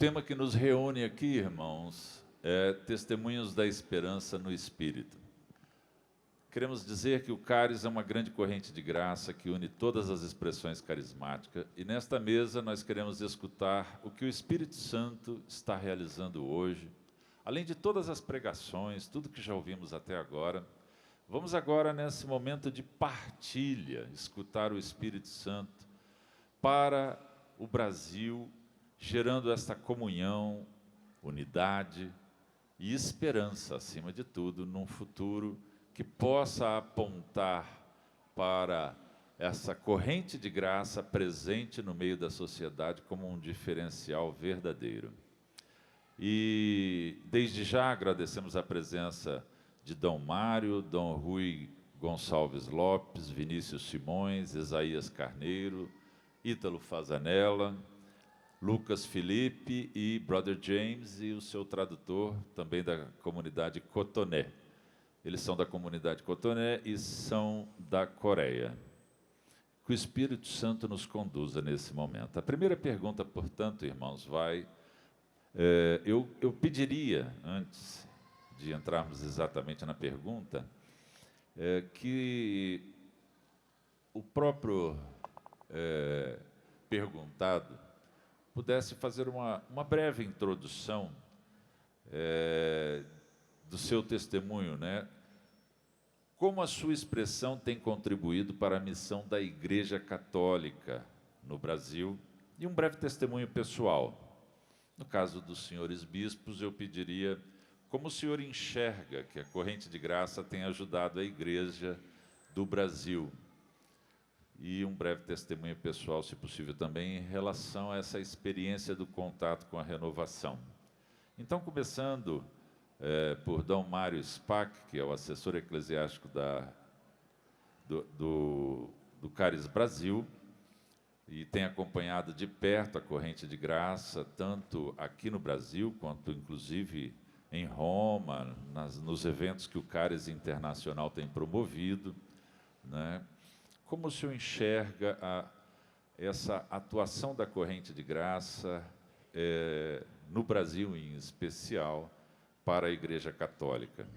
tema que nos reúne aqui, irmãos, é Testemunhos da Esperança no Espírito. Queremos dizer que o Caris é uma grande corrente de graça que une todas as expressões carismáticas, e nesta mesa nós queremos escutar o que o Espírito Santo está realizando hoje, além de todas as pregações, tudo que já ouvimos até agora. Vamos agora, nesse momento de partilha, escutar o Espírito Santo para o Brasil, gerando esta comunhão, unidade e esperança, acima de tudo, num futuro que possa apontar para essa corrente de graça presente no meio da sociedade como um diferencial verdadeiro. E, desde já, agradecemos a presença de Dom Mário, Dom Rui Gonçalves Lopes, Vinícius Simões, Isaías Carneiro, Ítalo Fazanella, Lucas Felipe e Brother James e o seu tradutor, também da comunidade Cotoné. Eles são da comunidade Cotoné e são da Coreia. Que o Espírito Santo nos conduza nesse momento. A primeira pergunta, portanto, irmãos, eu pediria, antes de entrarmos exatamente na pergunta, que o próprio perguntado pudesse fazer uma breve introdução do seu testemunho, né? Como a sua expressão tem contribuído para a missão da Igreja Católica no Brasil, e um breve testemunho pessoal. No caso dos senhores bispos, eu pediria como o senhor enxerga que a corrente de graça tem ajudado a Igreja do Brasil. E um breve testemunho pessoal, se possível, também em relação a essa experiência do contato com a renovação. Então, começando por Dom Mário Spack, que é o assessor eclesiástico do Caris Brasil, e tem acompanhado de perto a corrente de graça, tanto aqui no Brasil, quanto, inclusive, em Roma, nos eventos que o Caris Internacional tem promovido, né? Como o senhor enxerga essa atuação da corrente de graça, no Brasil em especial, para a Igreja Católica?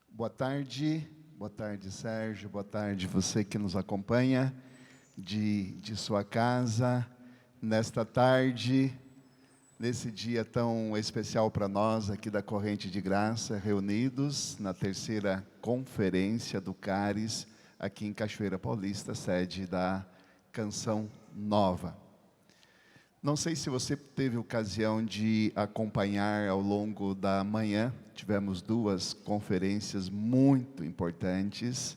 Boa tarde, Sérgio, boa tarde você que nos acompanha de sua casa, nesta tarde, nesse dia tão especial para nós aqui da Corrente de Graça, reunidos na terceira conferência do Caris, aqui em Cachoeira Paulista, sede da Canção Nova. Não sei se você teve ocasião de acompanhar ao longo da manhã, tivemos duas conferências muito importantes,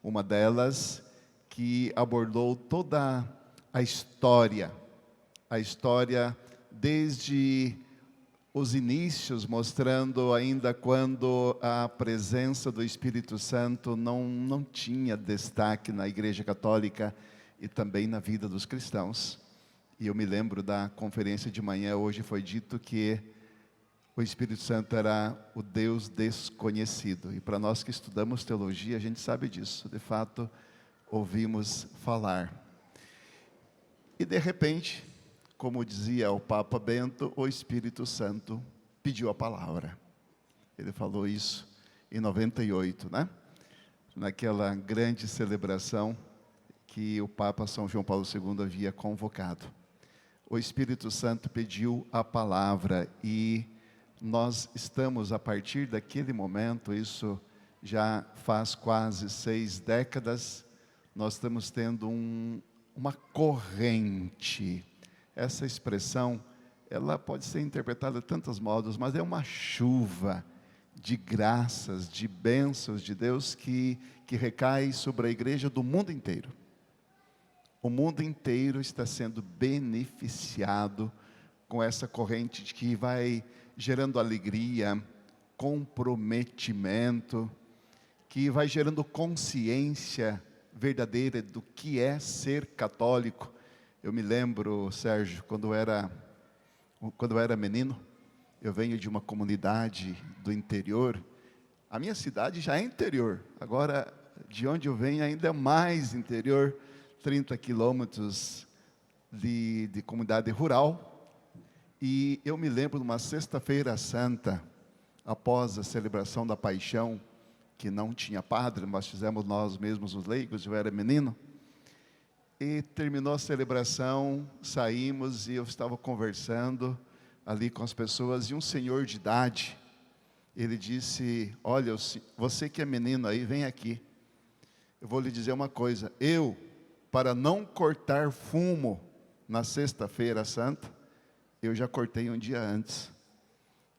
uma delas que abordou toda a história desde os inícios, mostrando ainda quando a presença do Espírito Santo não tinha destaque na Igreja Católica e também na vida dos cristãos. E eu me lembro da conferência de manhã, hoje foi dito que o Espírito Santo era o Deus desconhecido. E para nós que estudamos teologia, a gente sabe disso. De fato, ouvimos falar. E de repente, como dizia o Papa Bento, o Espírito Santo pediu a palavra. Ele falou isso em 98, né? Naquela grande celebração que o Papa São João Paulo II havia convocado. O Espírito Santo pediu a palavra e nós estamos, a partir daquele momento, isso já faz quase 6 décadas, nós estamos tendo uma corrente. Essa expressão, ela pode ser interpretada de tantos modos, mas é uma chuva de graças, de bênçãos de Deus que recai sobre a igreja do mundo inteiro. O mundo inteiro está sendo beneficiado com essa corrente que vai gerando alegria, comprometimento, que vai gerando consciência verdadeira do que é ser católico. Eu me lembro, Sérgio, quando eu era menino, eu venho de uma comunidade do interior. A minha cidade já é interior, agora de onde eu venho ainda é mais interior, 30 quilômetros de comunidade rural, E eu me lembro de uma sexta-feira santa, após a celebração da paixão, que não tinha padre, nós fizemos nós mesmos os leigos, eu era menino. E terminou a celebração, saímos e eu estava conversando ali com as pessoas, e um senhor de idade, ele disse: olha, você que é menino aí, vem aqui. Eu vou lhe dizer uma coisa, para não cortar fumo na sexta-feira santa, eu já cortei um dia antes.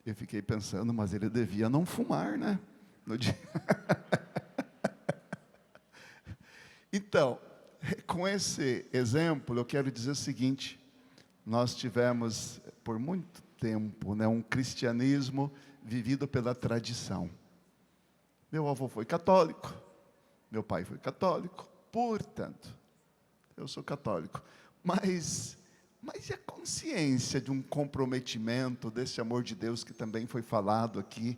Eu fiquei pensando, mas ele devia não fumar, né? No dia. Então, com esse exemplo, eu quero dizer o seguinte: nós tivemos, por muito tempo, né, um cristianismo vivido pela tradição. Meu avô foi católico, meu pai foi católico, portanto, eu sou católico. Mas e a consciência de um comprometimento, desse amor de Deus que também foi falado aqui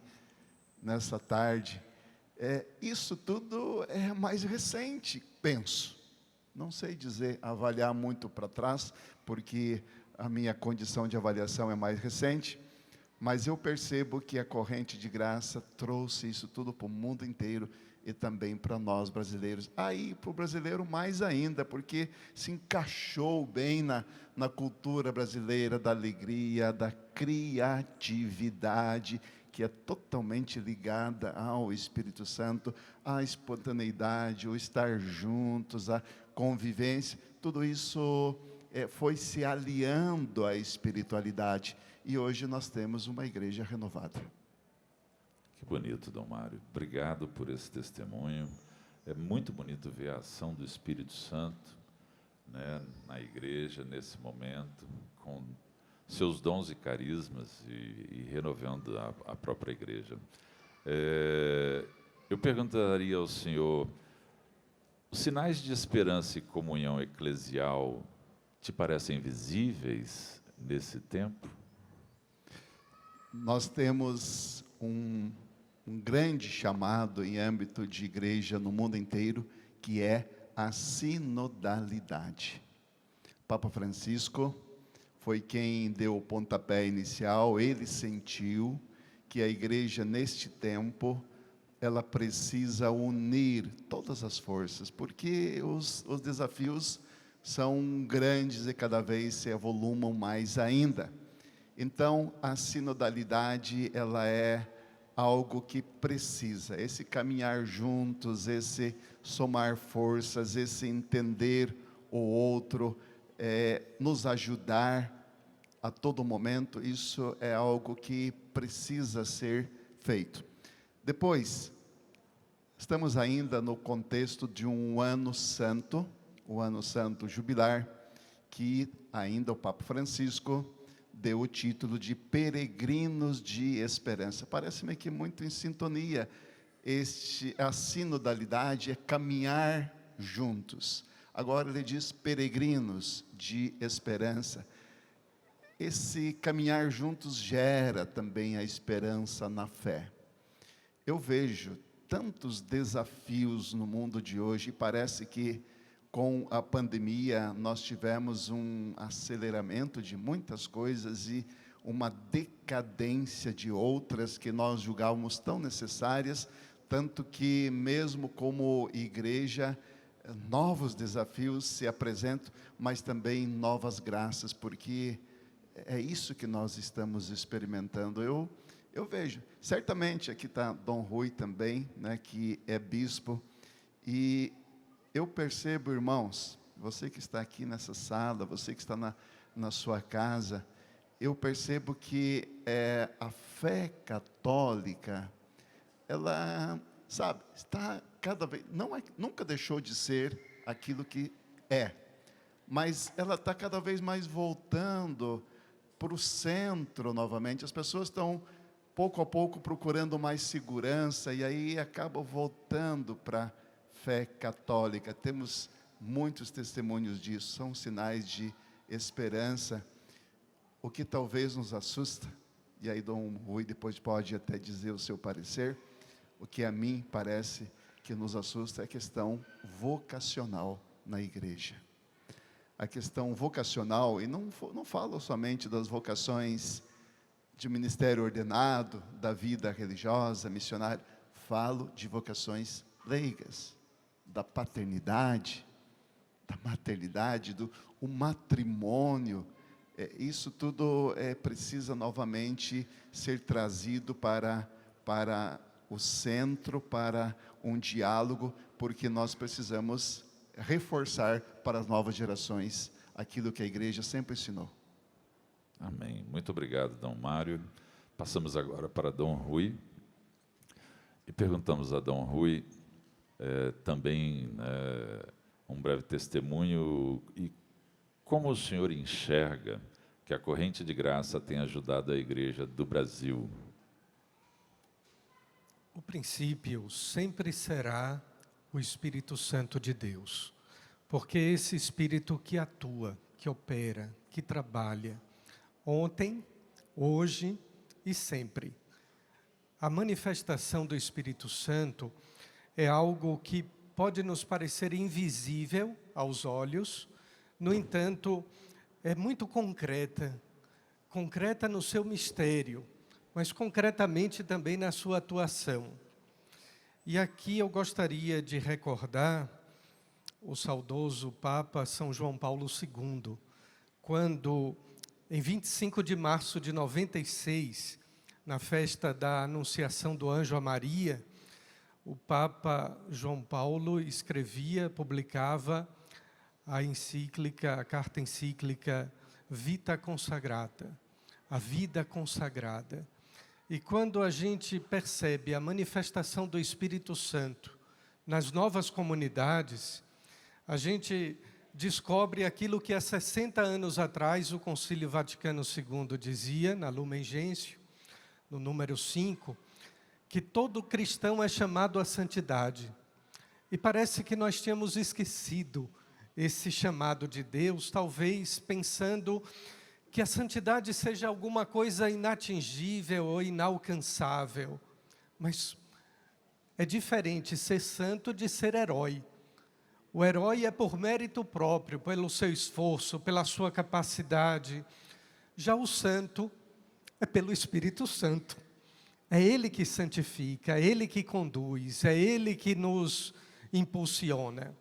nessa tarde? Isso tudo é mais recente, penso. Não sei dizer, avaliar muito para trás, porque a minha condição de avaliação é mais recente, mas eu percebo que a corrente de graça trouxe isso tudo para o mundo inteiro e também para nós brasileiros. Aí, para o brasileiro mais ainda, porque se encaixou bem na cultura brasileira da alegria, da criatividade, que é totalmente ligada ao Espírito Santo, à espontaneidade, o estar juntos, a convivência, tudo isso foi se aliando à espiritualidade, e hoje nós temos uma igreja renovada. Que bonito, Dom Mário. Obrigado por esse testemunho. É muito bonito ver a ação do Espírito Santo, né, na igreja, nesse momento, com seus dons e carismas e renovando a própria igreja. Eu perguntaria ao senhor, os sinais de esperança e comunhão eclesial te parecem visíveis nesse tempo? Nós temos um grande chamado em âmbito de igreja no mundo inteiro, que é a sinodalidade. Papa Francisco foi quem deu o pontapé inicial. Ele sentiu que a igreja, neste tempo, ela precisa unir todas as forças, porque os desafios são grandes e cada vez se avolumam mais ainda. Então, a sinodalidade, ela é algo que precisa, esse caminhar juntos, esse somar forças, esse entender o outro, nos ajudar a todo momento, isso é algo que precisa ser feito. Depois, estamos ainda no contexto de um ano santo, o ano santo jubilar, que ainda o Papa Francisco deu o título de Peregrinos de Esperança. Parece-me que muito em sintonia. A sinodalidade é caminhar juntos. Agora ele diz peregrinos de esperança. Esse caminhar juntos gera também a esperança na fé. Eu vejo tantos desafios no mundo de hoje, e parece que com a pandemia nós tivemos um aceleramento de muitas coisas e uma decadência de outras que nós julgávamos tão necessárias, tanto que mesmo como igreja, novos desafios se apresentam, mas também novas graças, porque é isso que nós estamos experimentando. Eu vejo, certamente aqui está Dom Rui também, né, que é bispo, e eu percebo, irmãos, você que está aqui nessa sala, você que está na sua casa, eu percebo que a fé católica, ela, sabe, está cada vez, nunca deixou de ser aquilo que é, mas ela está cada vez mais voltando para o centro novamente. As pessoas estão, pouco a pouco, procurando mais segurança, e aí acabam voltando para fé católica. Temos muitos testemunhos disso, são sinais de esperança. O que talvez nos assusta, e aí Dom Rui depois pode até dizer o seu parecer, o que a mim parece que nos assusta é a questão vocacional na igreja. a questão vocacional, e não falo somente das vocações de ministério ordenado, da vida religiosa, missionária, falo de vocações leigas, da paternidade, da maternidade, o matrimônio. Isso tudo precisa novamente ser trazido para o centro, para um diálogo, porque nós precisamos reforçar para as novas gerações aquilo que a igreja sempre ensinou. Amém. Muito obrigado, Dom Mário. Passamos agora para Dom Rui. E perguntamos a Dom Rui também um breve testemunho e como o senhor enxerga que a corrente de graça tem ajudado a igreja do Brasil? O princípio sempre será o Espírito Santo de Deus, porque é esse Espírito que atua, que opera, que trabalha, ontem, hoje e sempre. A manifestação do Espírito Santo é algo que pode nos parecer invisível aos olhos, no entanto, é muito concreta no seu mistério, mas concretamente também na sua atuação. E aqui eu gostaria de recordar o saudoso Papa São João Paulo II, quando, em 25 de março de 96, na festa da Anunciação do Anjo a Maria, o Papa João Paulo escrevia, publicava a carta encíclica Vita Consagrata, a vida consagrada. E quando a gente percebe a manifestação do Espírito Santo nas novas comunidades, a gente descobre aquilo que há 60 anos atrás o Concílio Vaticano II dizia, na Lumen Gentium, no número 5, que todo cristão é chamado à santidade. E parece que nós tínhamos esquecido esse chamado de Deus, talvez pensando que a santidade seja alguma coisa inatingível ou inalcançável. Mas é diferente ser santo de ser herói. O herói é por mérito próprio, pelo seu esforço, pela sua capacidade. Já o santo é pelo Espírito Santo. É Ele que santifica, é Ele que conduz, é Ele que nos impulsiona.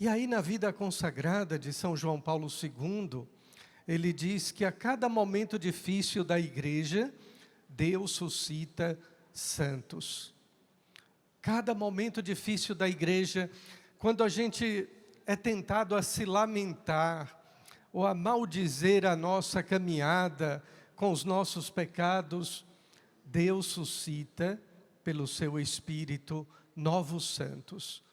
E aí na vida consagrada de São João Paulo II, ele diz que a cada momento difícil da igreja, Deus suscita santos. Cada momento difícil da igreja, quando a gente é tentado a se lamentar, ou a maldizer a nossa caminhada com os nossos pecados, Deus suscita, pelo seu Espírito, novos santos.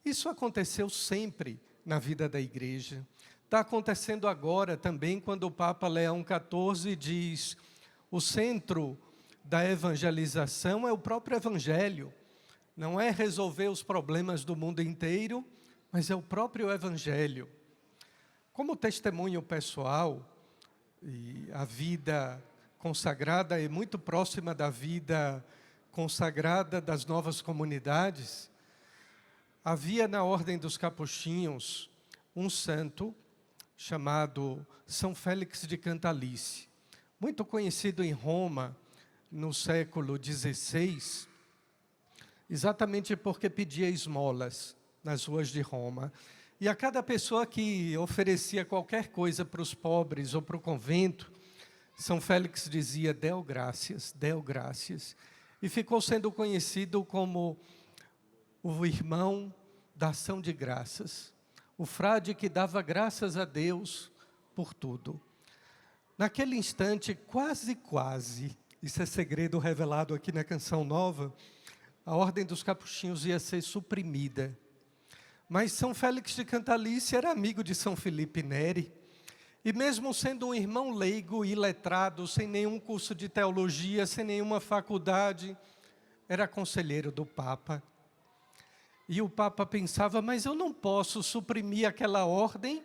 Isso aconteceu sempre na vida da igreja. Está acontecendo agora também quando o Papa Leão XIV diz: o centro da evangelização é o próprio Evangelho. Não é resolver os problemas do mundo inteiro, mas é o próprio Evangelho. Como testemunho pessoal, e a vida consagrada é muito próxima da vida consagrada das novas comunidades, havia na Ordem dos Capuchinhos um santo chamado São Félix de Cantalice, muito conhecido em Roma no século XVI, exatamente porque pedia esmolas nas ruas de Roma. E a cada pessoa que oferecia qualquer coisa para os pobres ou para o convento, São Félix dizia: deu graças, deu graças. E ficou sendo conhecido como o irmão da ação de graças, o frade que dava graças a Deus por tudo. Naquele instante, quase, isso é segredo revelado aqui na Canção Nova, a Ordem dos Capuchinhos ia ser suprimida. Mas São Félix de Cantalice era amigo de São Felipe Neri, e mesmo sendo um irmão leigo e letrado, sem nenhum curso de teologia, sem nenhuma faculdade, era conselheiro do Papa. E o Papa pensava: mas eu não posso suprimir aquela ordem,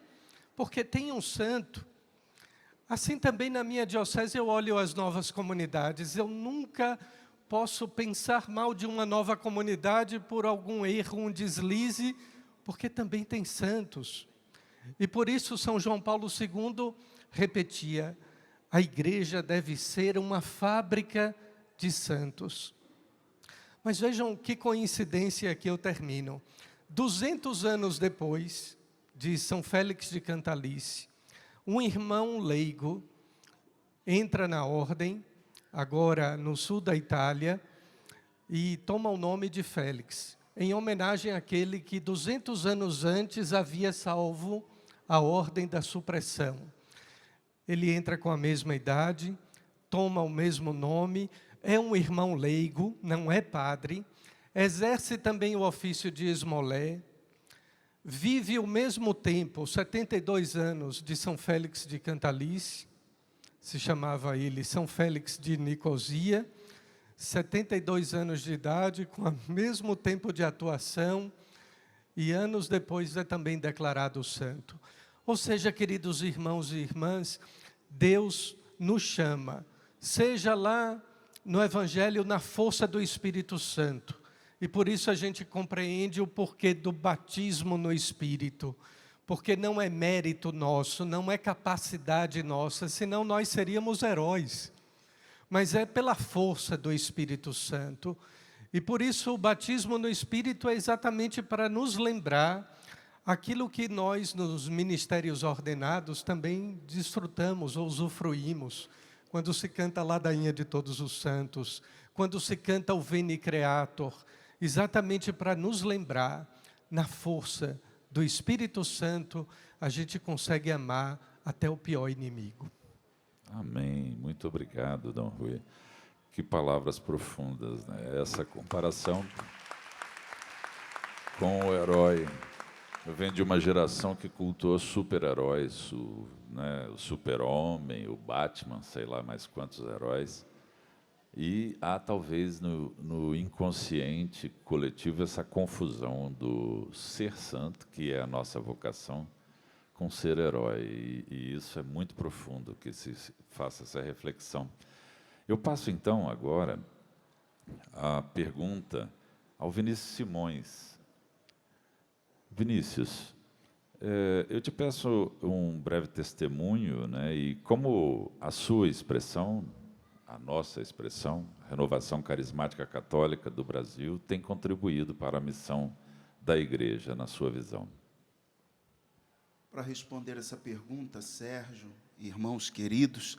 porque tem um santo. Assim também na minha diocese eu olho as novas comunidades, eu nunca posso pensar mal de uma nova comunidade por algum erro, um deslize, porque também tem santos. E por isso São João Paulo II repetia: a igreja deve ser uma fábrica de santos. Mas vejam que coincidência que eu termino. 200 anos depois de São Félix de Cantalice, um irmão leigo entra na ordem, agora no sul da Itália, e toma o nome de Félix, em homenagem àquele que 200 anos antes havia salvo a ordem da supressão. Ele entra com a mesma idade, toma o mesmo nome, é um irmão leigo, não é padre, exerce também o ofício de esmolé, vive o mesmo tempo, 72 anos, de São Félix de Cantalice, se chamava ele São Félix de Nicosia, 72 anos de idade, com o mesmo tempo de atuação, e anos depois é também declarado santo. Ou seja, queridos irmãos e irmãs, Deus nos chama, seja lá no Evangelho, na força do Espírito Santo. E por isso a gente compreende o porquê do batismo no Espírito. Porque não é mérito nosso, não é capacidade nossa, senão nós seríamos heróis. Mas é pela força do Espírito Santo. E por isso o batismo no Espírito é exatamente para nos lembrar aquilo que nós, nos ministérios ordenados, também desfrutamos ou usufruímos. Quando se canta a ladainha de todos os santos, quando se canta o Veni Creator, exatamente para nos lembrar, na força do Espírito Santo, a gente consegue amar até o pior inimigo. Amém. Muito obrigado, Dom Rui. Que palavras profundas, né? Essa comparação com o herói. Eu venho de uma geração que cultuou super-heróis, o super-homem, o Batman, sei lá mais quantos heróis. E há talvez no inconsciente coletivo essa confusão do ser santo, que é a nossa vocação, com ser herói. E isso é muito profundo, que se faça essa reflexão. Eu passo então agora a pergunta ao Vinícius Simões. Vinícius, eu te peço um breve testemunho, né, e como a sua expressão, a nossa expressão, Renovação Carismática Católica do Brasil, tem contribuído para a missão da Igreja, na sua visão. Para responder essa pergunta, Sérgio, irmãos queridos,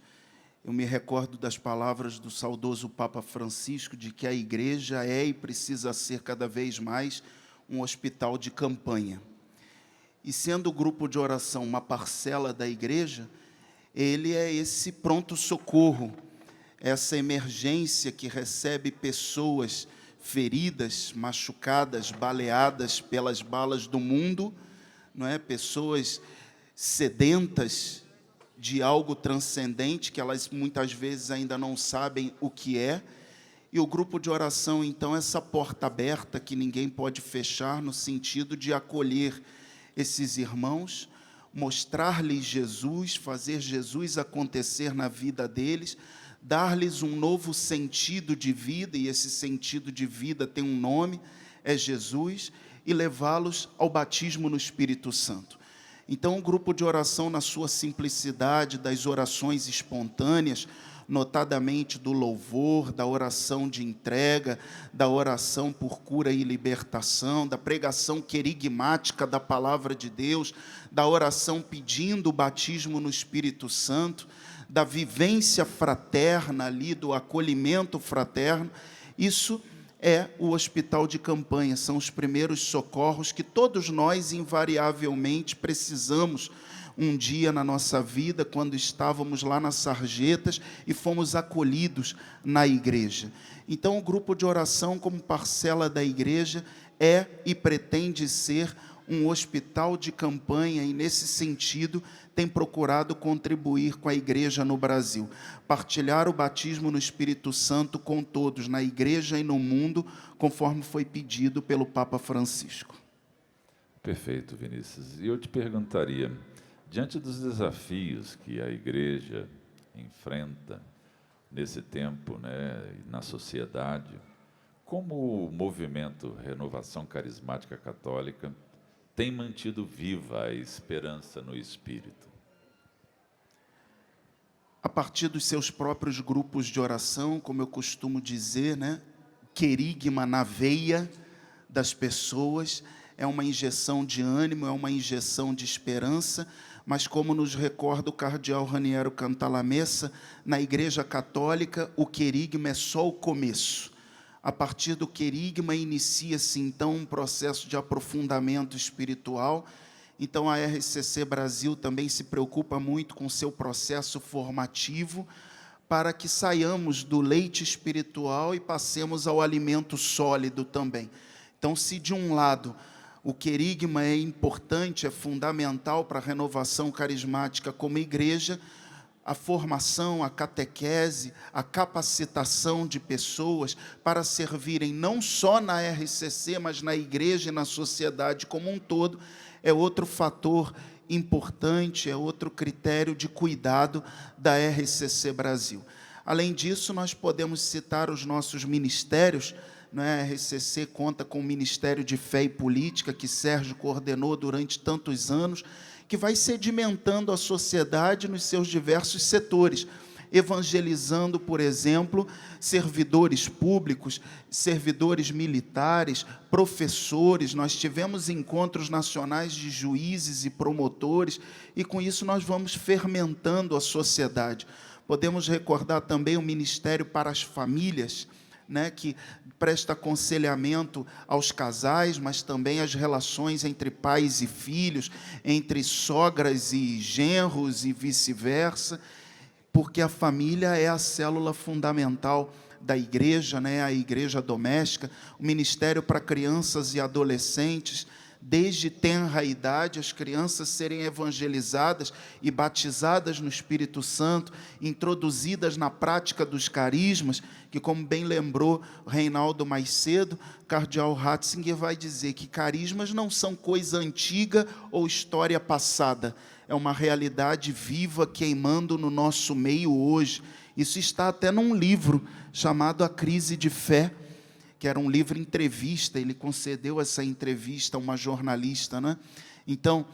eu me recordo das palavras do saudoso Papa Francisco de que a Igreja é e precisa ser cada vez mais um hospital de campanha. E sendo o grupo de oração uma parcela da Igreja, ele é esse pronto-socorro, essa emergência que recebe pessoas feridas, machucadas, baleadas pelas balas do mundo, não é? Pessoas sedentas de algo transcendente, que elas muitas vezes ainda não sabem o que é. E o grupo de oração, então, essa porta aberta que ninguém pode fechar, no sentido de acolher esses irmãos, mostrar-lhes Jesus, fazer Jesus acontecer na vida deles, dar-lhes um novo sentido de vida, e esse sentido de vida tem um nome, é Jesus, e levá-los ao batismo no Espírito Santo. Então, o grupo de oração, na sua simplicidade, das orações espontâneas, notadamente do louvor, da oração de entrega, da oração por cura e libertação, da pregação querigmática da palavra de Deus, da oração pedindo o batismo no Espírito Santo, da vivência fraterna ali, do acolhimento fraterno, isso é o hospital de campanha, são os primeiros socorros que todos nós invariavelmente precisamos um dia na nossa vida, quando estávamos lá nas sarjetas e fomos acolhidos na igreja. Então, o grupo de oração, como parcela da igreja, é e pretende ser um hospital de campanha, e nesse sentido tem procurado contribuir com a igreja no Brasil, partilhar o batismo no Espírito Santo com todos, na igreja e no mundo, conforme foi pedido pelo Papa Francisco. Perfeito, Vinícius. E eu te perguntaria, diante dos desafios que a igreja enfrenta nesse tempo, né, na sociedade, como o movimento Renovação Carismática Católica tem mantido viva a esperança no Espírito? A partir dos seus próprios grupos de oração, como eu costumo dizer, né? Querigma na veia das pessoas, é uma injeção de ânimo, é uma injeção de esperança, mas como nos recorda o cardeal Raniero Cantalamessa, na Igreja Católica, o querigma é só o começo. A partir do querigma inicia-se, então, um processo de aprofundamento espiritual. Então, a RCC Brasil também se preocupa muito com o seu processo formativo, para que saiamos do leite espiritual e passemos ao alimento sólido também. Então, se de um lado o querigma é importante, é fundamental para a renovação carismática como igreja, a formação, a catequese, a capacitação de pessoas para servirem não só na RCC, mas na igreja e na sociedade como um todo, é outro fator importante, é outro critério de cuidado da RCC Brasil. Além disso, nós podemos citar os nossos ministérios. A RCC conta com o Ministério de Fé e Política, que Sérgio coordenou durante tantos anos, que vai sedimentando a sociedade nos seus diversos setores, evangelizando, por exemplo, servidores públicos, servidores militares, professores. Nós tivemos encontros nacionais de juízes e promotores, e com isso nós vamos fermentando a sociedade. Podemos recordar também o Ministério para as Famílias, que presta aconselhamento aos casais, mas também às relações entre pais e filhos, entre sogras e genros e vice-versa, porque a família é a célula fundamental da igreja, a igreja doméstica. O Ministério para Crianças e Adolescentes, desde tenra idade, as crianças serem evangelizadas e batizadas no Espírito Santo, introduzidas na prática dos carismas, que, como bem lembrou Reinaldo mais cedo, cardeal Ratzinger vai dizer que carismas não são coisa antiga ou história passada, é uma realidade viva queimando no nosso meio hoje. Isso está até num livro chamado A Crise de Fé, que era um livro entrevista. Ele concedeu essa entrevista a uma jornalista, Então,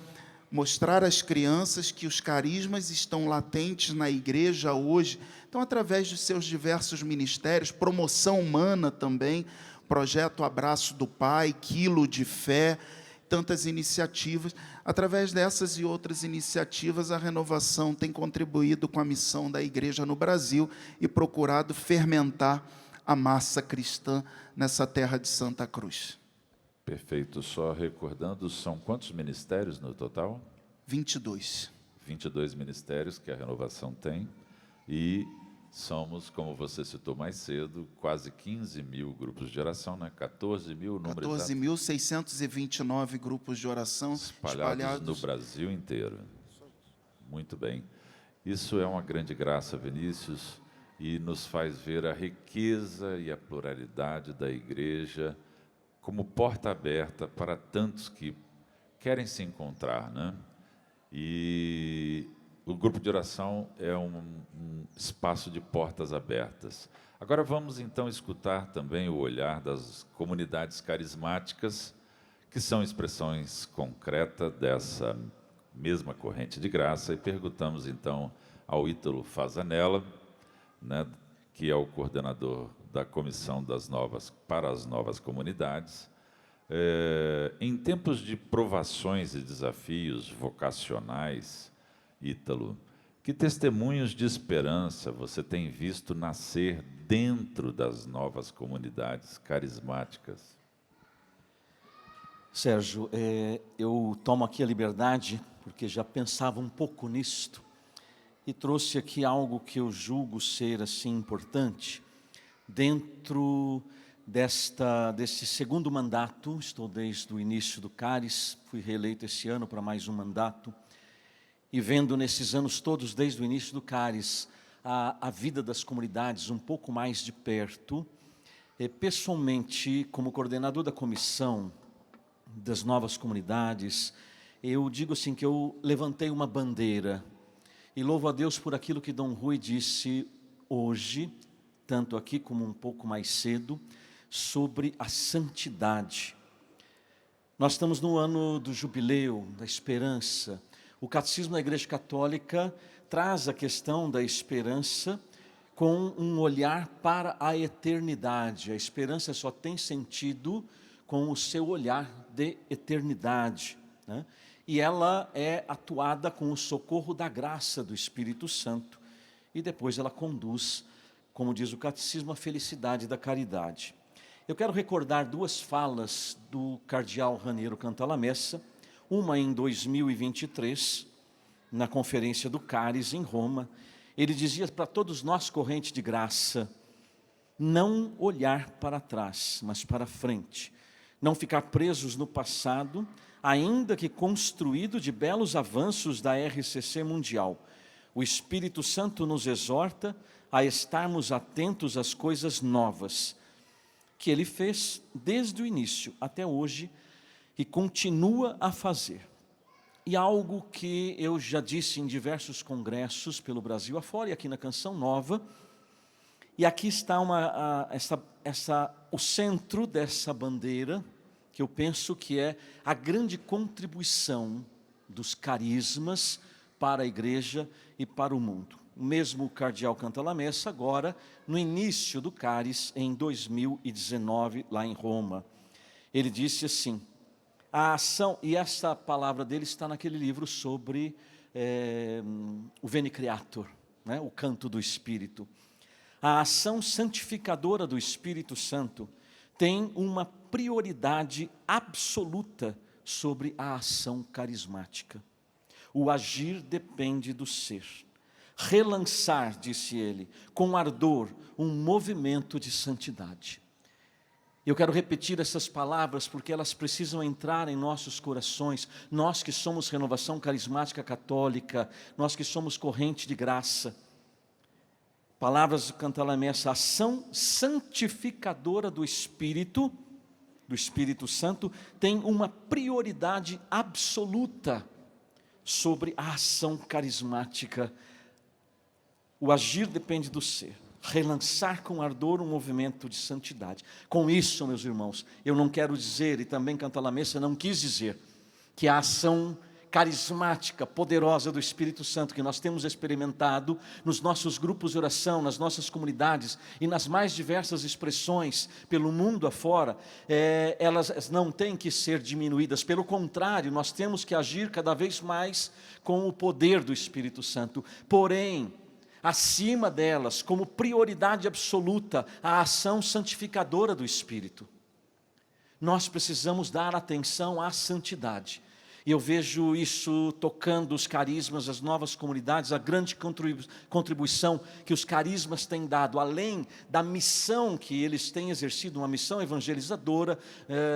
mostrar às crianças que os carismas estão latentes na igreja hoje, então, através de seus diversos ministérios, promoção humana também, projeto Abraço do Pai, Quilo de Fé, tantas iniciativas. Através dessas e outras iniciativas, a Renovação tem contribuído com a missão da igreja no Brasil e procurado fermentar a massa cristã nessa terra de Santa Cruz. Perfeito. Só recordando, são quantos ministérios no total? 22. 22 ministérios que a Renovação tem, e somos, como você citou mais cedo, quase 15 mil grupos de oração, 14 mil, número 14.629 grupos de oração espalhados no Brasil inteiro. Muito bem. Isso é uma grande graça, Vinícius, e nos faz ver a riqueza e a pluralidade da igreja como porta aberta para tantos que querem se encontrar, E o grupo de oração é um espaço de portas abertas. Agora vamos então escutar também o olhar das comunidades carismáticas, que são expressões concretas dessa mesma corrente de graça, e perguntamos então ao Ítalo Fasanella, que é o coordenador da Comissão para as Novas Comunidades. Em tempos de provações e desafios vocacionais, Ítalo, que testemunhos de esperança você tem visto nascer dentro das novas comunidades carismáticas? Sérgio, eu tomo aqui a liberdade, porque já pensava um pouco nisto, e trouxe aqui algo que eu julgo ser assim importante. Dentro desse segundo mandato, estou desde o início do CARIS, fui reeleito esse ano para mais um mandato, e vendo nesses anos todos, desde o início do CARIS, a vida das comunidades um pouco mais de perto, pessoalmente, como coordenador da comissão das novas comunidades, eu digo assim que eu levantei uma bandeira, e louvo a Deus por aquilo que Dom Rui disse hoje, tanto aqui como um pouco mais cedo, sobre a santidade. Nós estamos no ano do jubileu, da esperança. O Catecismo da Igreja Católica traz a questão da esperança com um olhar para a eternidade. A esperança só tem sentido com o seu olhar de eternidade, né? E ela é atuada com o socorro da graça do Espírito Santo. E depois ela conduz, como diz o Catecismo, a felicidade da caridade. Eu quero recordar duas falas do cardeal Raniero Cantalamessa, uma em 2023, na conferência do Cáris, em Roma. Ele dizia para todos nós, corrente de graça, não olhar para trás, mas para frente. Não ficar presos no passado, ainda que construído de belos avanços da RCC mundial. O Espírito Santo nos exorta a estarmos atentos às coisas novas, que Ele fez desde o início até hoje e continua a fazer. E algo que eu já disse em diversos congressos pelo Brasil afora e aqui na Canção Nova, e aqui está o centro dessa bandeira, que eu penso que é a grande contribuição dos carismas para a igreja e para o mundo. O mesmo cardeal Cantalamessa, agora, no início do Cáris, em 2019, lá em Roma. Ele disse assim, a ação, e essa palavra dele está naquele livro sobre o Veni Creator, né, o canto do Espírito. A ação santificadora do Espírito Santo tem uma prioridade absoluta sobre a ação carismática. O agir depende do ser. Relançar, disse ele, com ardor, um movimento de santidade. Eu quero repetir essas palavras porque elas precisam entrar em nossos corações. Nós que somos Renovação Carismática Católica, nós que somos corrente de graça. Palavras do Cantalamessa, ação santificadora do Espírito Santo, tem uma prioridade absoluta sobre a ação carismática. O agir depende do ser. Relançar com ardor um movimento de santidade. Com isso, meus irmãos, eu não quero dizer, e também Cantalamessa não quis dizer, que a ação carismática, poderosa do Espírito Santo que nós temos experimentado nos nossos grupos de oração, nas nossas comunidades e nas mais diversas expressões pelo mundo afora, elas não têm que ser diminuídas. Pelo contrário, nós temos que agir cada vez mais com o poder do Espírito Santo. Porém, acima delas, como prioridade absoluta, a ação santificadora do Espírito. Nós precisamos dar atenção à santidade. E eu vejo isso tocando os carismas, as novas comunidades, a grande contribuição que os carismas têm dado, além da missão que eles têm exercido, uma missão evangelizadora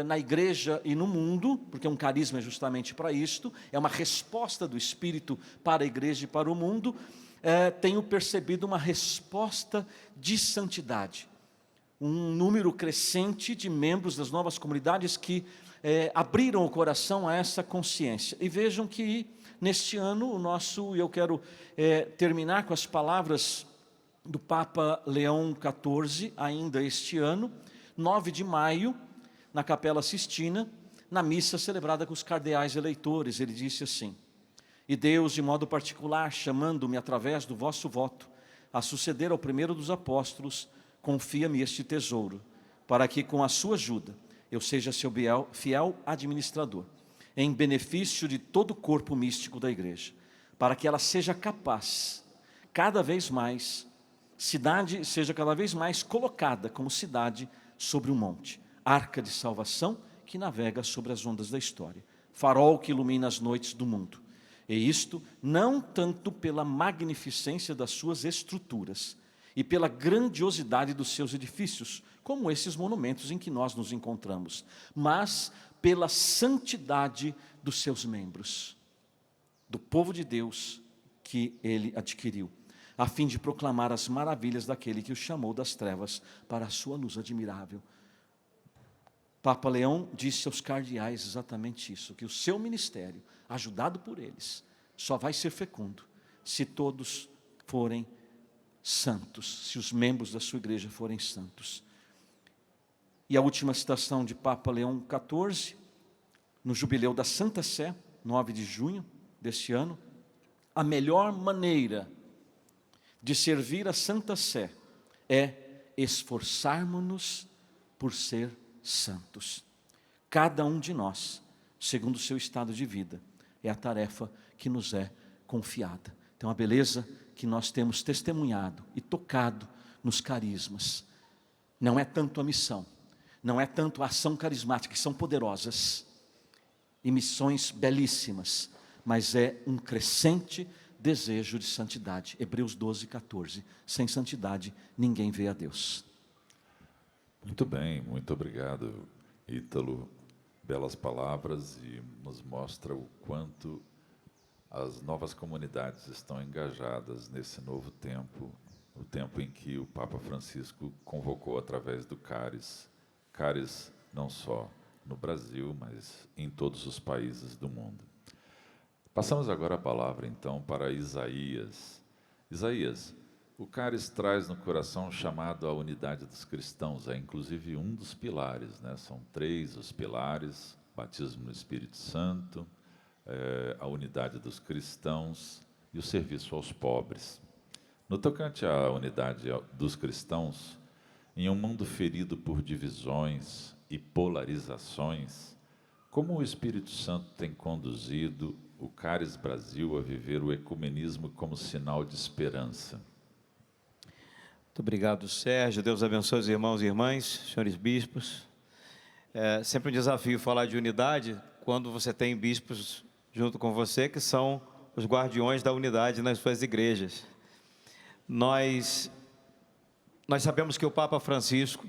na igreja e no mundo, porque um carisma é justamente para isto, é uma resposta do Espírito para a igreja e para o mundo. Tenho percebido uma resposta de santidade. Um número crescente de membros das novas comunidades que abriram o coração a essa consciência. E vejam que neste ano, eu quero terminar com as palavras do Papa Leão XIV, ainda este ano, 9 de maio, na Capela Sistina, na missa celebrada com os cardeais eleitores. Ele disse assim: e Deus, de modo particular, chamando-me através do vosso voto, a suceder ao primeiro dos apóstolos, confia-me este tesouro, para que com a sua ajuda eu seja seu fiel administrador, em benefício de todo o corpo místico da igreja, para que ela seja capaz, cada vez mais, seja cada vez mais colocada como cidade sobre um monte, arca de salvação que navega sobre as ondas da história, farol que ilumina as noites do mundo. E isto não tanto pela magnificência das suas estruturas e pela grandiosidade dos seus edifícios, como esses monumentos em que nós nos encontramos, mas pela santidade dos seus membros, do povo de Deus que ele adquiriu, a fim de proclamar as maravilhas daquele que o chamou das trevas para a sua luz admirável. Papa Leão disse aos cardeais exatamente isso, que o seu ministério, ajudado por eles, só vai ser fecundo se todos forem santos, se os membros da sua igreja forem santos. E a última citação de Papa Leão XIV, no jubileu da Santa Sé, 9 de junho deste ano, a melhor maneira de servir a Santa Sé é esforçarmos-nos por ser santos. Cada um de nós, segundo o seu estado de vida, é a tarefa que nos é confiada. Então a beleza que nós temos testemunhado e tocado nos carismas, não é tanto a missão, não é tanto a ação carismática, que são poderosas, e missões belíssimas, mas é um crescente desejo de santidade. Hebreus 12, 14. Sem santidade, ninguém vê a Deus. Muito bem, muito obrigado, Ítalo. Belas palavras, e nos mostra o quanto as novas comunidades estão engajadas nesse novo tempo, o tempo em que o Papa Francisco convocou através do CARES, não só no Brasil, mas em todos os países do mundo. Passamos agora a palavra, então, para Isaías. Isaías, o CARES traz no coração o chamado à unidade dos cristãos, é inclusive um dos pilares, né? São 3 os pilares: batismo no Espírito Santo, a unidade dos cristãos e o serviço aos pobres. No tocante à unidade dos cristãos, em um mundo ferido por divisões e polarizações, como o Espírito Santo tem conduzido o CARES Brasil a viver o ecumenismo como sinal de esperança? Muito obrigado, Sérgio. Deus abençoe os irmãos e irmãs, senhores bispos. É sempre um desafio falar de unidade quando você tem bispos junto com você, que são os guardiões da unidade nas suas igrejas. Nós sabemos que o Papa Francisco,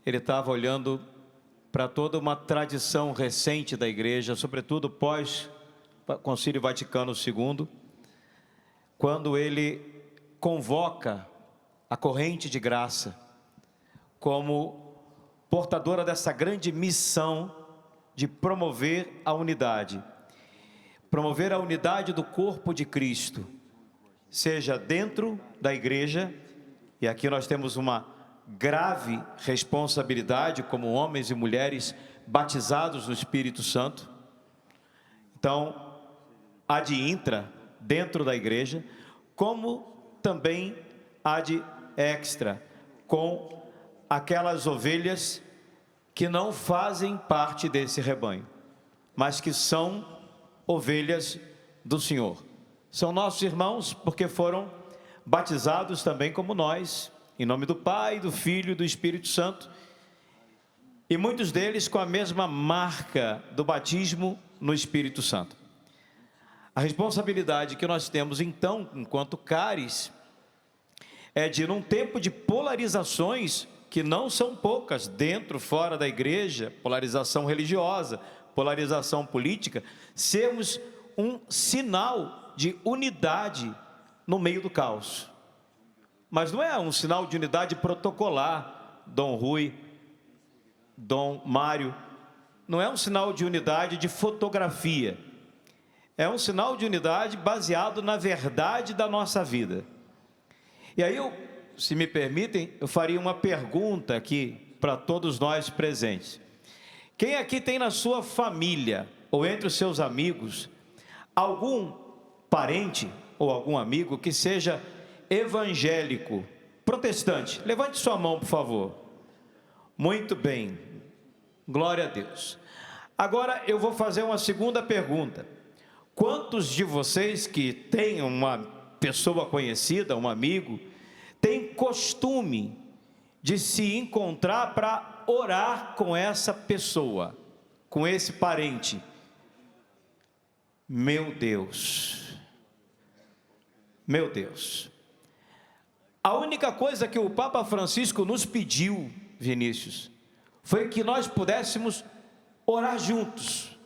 ele estava olhando para toda uma tradição recente da igreja, sobretudo pós Concílio Vaticano II, quando ele convoca a corrente de graça como portadora dessa grande missão de promover a unidade do corpo de Cristo, seja dentro da igreja, e aqui nós temos uma grave responsabilidade como homens e mulheres batizados no Espírito Santo. Então, ad intra, dentro da igreja, como também ad extra, com aquelas ovelhas que não fazem parte desse rebanho, mas que são ovelhas do Senhor. São nossos irmãos porque foram batizados também como nós, em nome do Pai, do Filho e do Espírito Santo, e muitos deles com a mesma marca do batismo no Espírito Santo. A responsabilidade que nós temos então, enquanto CARES, é de, num tempo de polarizações, que não são poucas, dentro, fora da igreja, polarização religiosa, polarização política, sermos um sinal de unidade no meio do caos. Mas não é um sinal de unidade protocolar, Dom Rui, Dom Mário, não é um sinal de unidade de fotografia, é um sinal de unidade baseado na verdade da nossa vida. E aí se me permitem, eu faria uma pergunta aqui para todos nós presentes. Quem aqui tem na sua família, ou entre os seus amigos, algum parente ou algum amigo que seja evangélico, protestante? Levante sua mão, por favor. Muito bem, glória a Deus. Agora eu vou fazer uma segunda pergunta. Quantos de vocês que têm uma pessoa conhecida, um amigo, tem costume de se encontrar para orar com essa pessoa, com esse parente? Meu Deus, meu Deus. A única coisa que o Papa Francisco nos pediu, Vinícius, foi que nós pudéssemos orar juntos.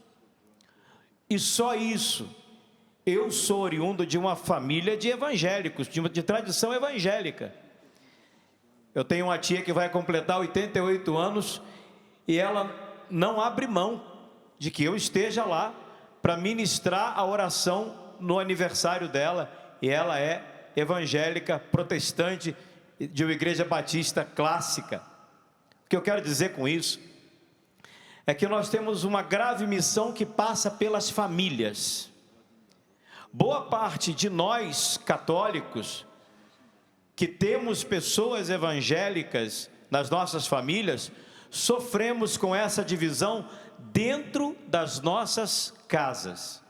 E só isso. Eu sou oriundo de uma família de evangélicos, de tradição evangélica. Eu tenho uma tia que vai completar 88 anos e ela não abre mão de que eu esteja lá para ministrar a oração no aniversário dela, e ela é evangélica, protestante, de uma igreja batista clássica. O que eu quero dizer com isso é que nós temos uma grave missão que passa pelas famílias. Boa parte de nós, católicos, que temos pessoas evangélicas nas nossas famílias, sofremos com essa divisão dentro das nossas casas.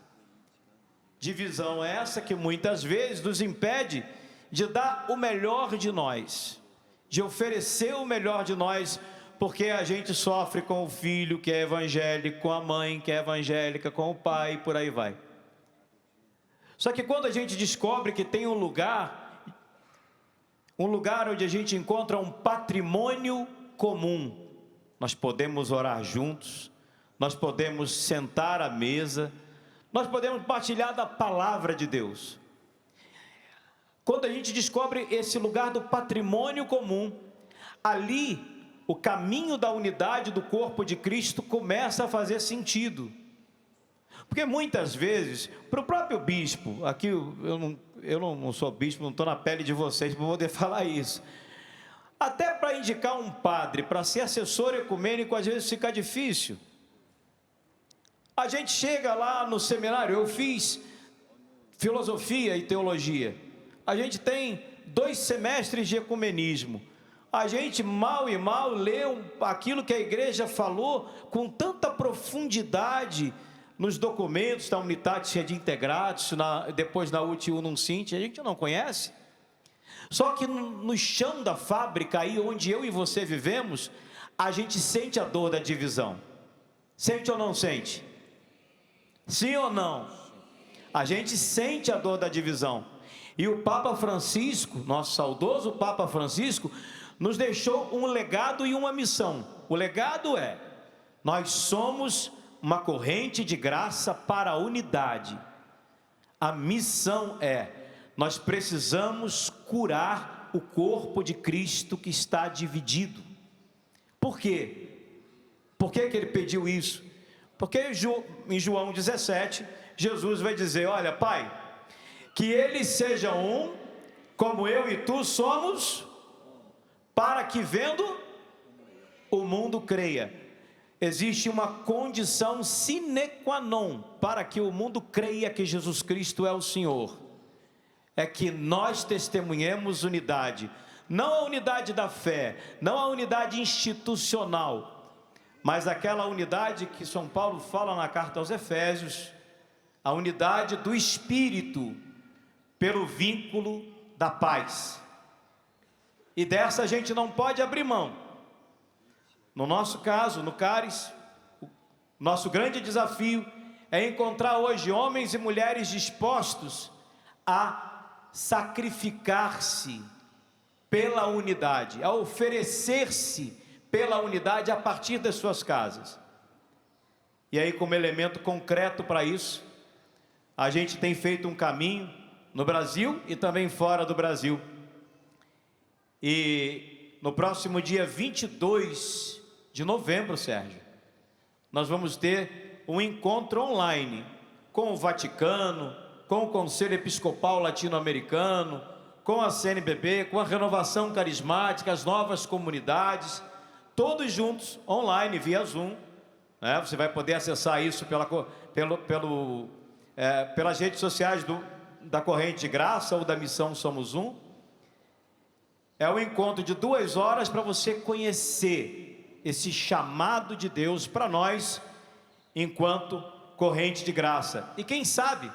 Divisão essa que muitas vezes nos impede de dar o melhor de nós, de oferecer o melhor de nós, porque a gente sofre com o filho que é evangélico, com a mãe que é evangélica, com o pai, e por aí vai. Só que quando a gente descobre que tem um lugar onde a gente encontra um patrimônio comum, nós podemos orar juntos, nós podemos sentar à mesa, nós podemos partilhar da palavra de Deus. Quando a gente descobre esse lugar do patrimônio comum, ali o caminho da unidade do corpo de Cristo começa a fazer sentido. Porque muitas vezes, para o próprio bispo, aqui eu não sou bispo, não estou na pele de vocês para poder falar isso. Até para indicar um padre, para ser assessor ecumênico, às vezes fica difícil. A gente chega lá no seminário, eu fiz filosofia e teologia. A gente tem 2 semestres de ecumenismo. A gente mal e mal lê aquilo que a igreja falou com tanta profundidade nos documentos da Unitatis Redintegratis, depois na Ut Unum Sint, a gente não conhece. Só que no chão da fábrica, aí onde eu e você vivemos, a gente sente a dor da divisão. Sente ou não sente? Sim ou não? A gente sente a dor da divisão. E o Papa Francisco, nosso saudoso Papa Francisco, nos deixou um legado e uma missão. O legado é: nós somos uma corrente de graça para a unidade. A missão é: nós precisamos curar o corpo de Cristo que está dividido. Por quê? Por que ele pediu isso? Porque em João 17, Jesus vai dizer: olha, Pai, que eles sejam um, como eu e tu somos, para que vendo o mundo creia. Existe uma condição sine qua non para que o mundo creia que Jesus Cristo é o Senhor. É que nós testemunhemos unidade, não a unidade da fé, não a unidade institucional, mas aquela unidade que São Paulo fala na carta aos Efésios, a unidade do Espírito, pelo vínculo da paz. E dessa a gente não pode abrir mão. No nosso caso, no Caris, nosso grande desafio é encontrar hoje homens e mulheres dispostos a sacrificar-se pela unidade, a oferecer-se pela unidade a partir das suas casas. E aí, como elemento concreto para isso, a gente tem feito um caminho no Brasil e também fora do Brasil. E no próximo dia 22 de novembro, Sérgio, nós vamos ter um encontro online com o Vaticano, com o Conselho Episcopal Latino-Americano, com a CNBB, com a Renovação Carismática, as novas comunidades, todos juntos, online, via Zoom, né? Você vai poder acessar isso pelas redes sociais da Corrente de Graça ou da Missão Somos Um. É um encontro de 2 horas para você conhecer esse chamado de Deus para nós, enquanto corrente de graça. E quem sabe,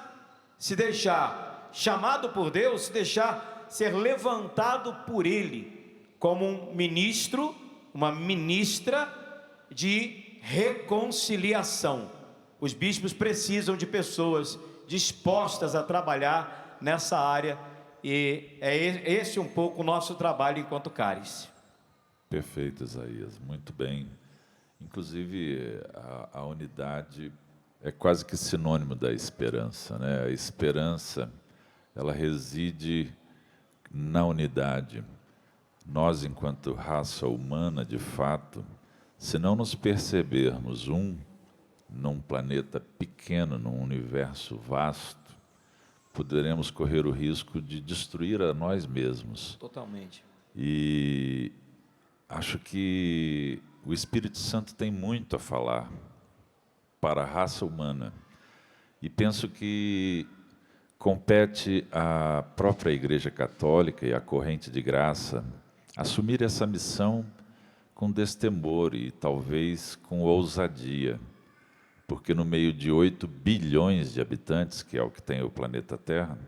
se deixar chamado por Deus, se deixar ser levantado por Ele, como um ministro, uma ministra de reconciliação. Os bispos precisam de pessoas dispostas a trabalhar nessa área, e é esse um pouco o nosso trabalho enquanto Caris. Perfeito, Isaías, muito bem. Inclusive, a unidade é quase que sinônimo da esperança, né? A esperança, ela reside na unidade. Nós, enquanto raça humana, de fato, se não nos percebermos num planeta pequeno, num universo vasto, poderemos correr o risco de destruir a nós mesmos. Totalmente. E acho que o Espírito Santo tem muito a falar para a raça humana. E penso que compete à própria Igreja Católica e à corrente de graça assumir essa missão com destemor e talvez com ousadia, porque no meio de 8 bilhões de habitantes, que é o que tem o planeta Terra,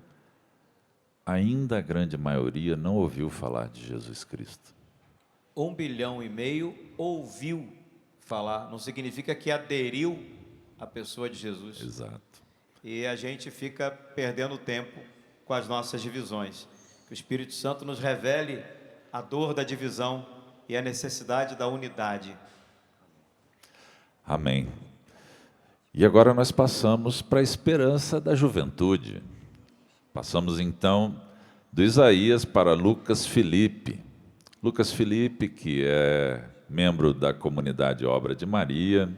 ainda a grande maioria não ouviu falar de Jesus Cristo. 1,5 bilhão ouviu falar, não significa que aderiu à pessoa de Jesus. Exato. E a gente fica perdendo tempo com as nossas divisões. Que o Espírito Santo nos revele a dor da divisão e a necessidade da unidade. Amém. E agora nós passamos para a esperança da juventude. Passamos então do Isaías para Lucas Felipe. Lucas Felipe, que é membro da comunidade Obra de Maria,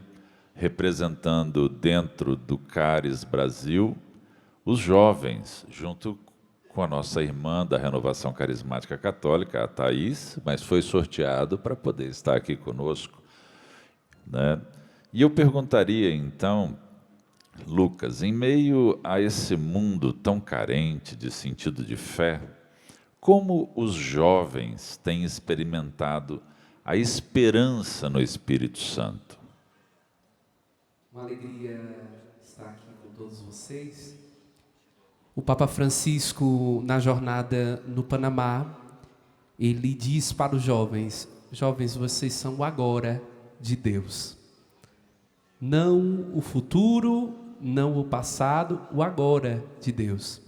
representando dentro do Caris Brasil os jovens, junto com a nossa irmã da Renovação Carismática Católica, a Thaís, mas foi sorteado para poder estar aqui conosco, né? E eu perguntaria então, Lucas, em meio a esse mundo tão carente de sentido de fé, como os jovens têm experimentado a esperança no Espírito Santo? Uma alegria estar aqui com todos vocês. O Papa Francisco, na jornada no Panamá, ele diz para os jovens: jovens, vocês são o agora de Deus. Não o futuro, não o passado, o agora de Deus.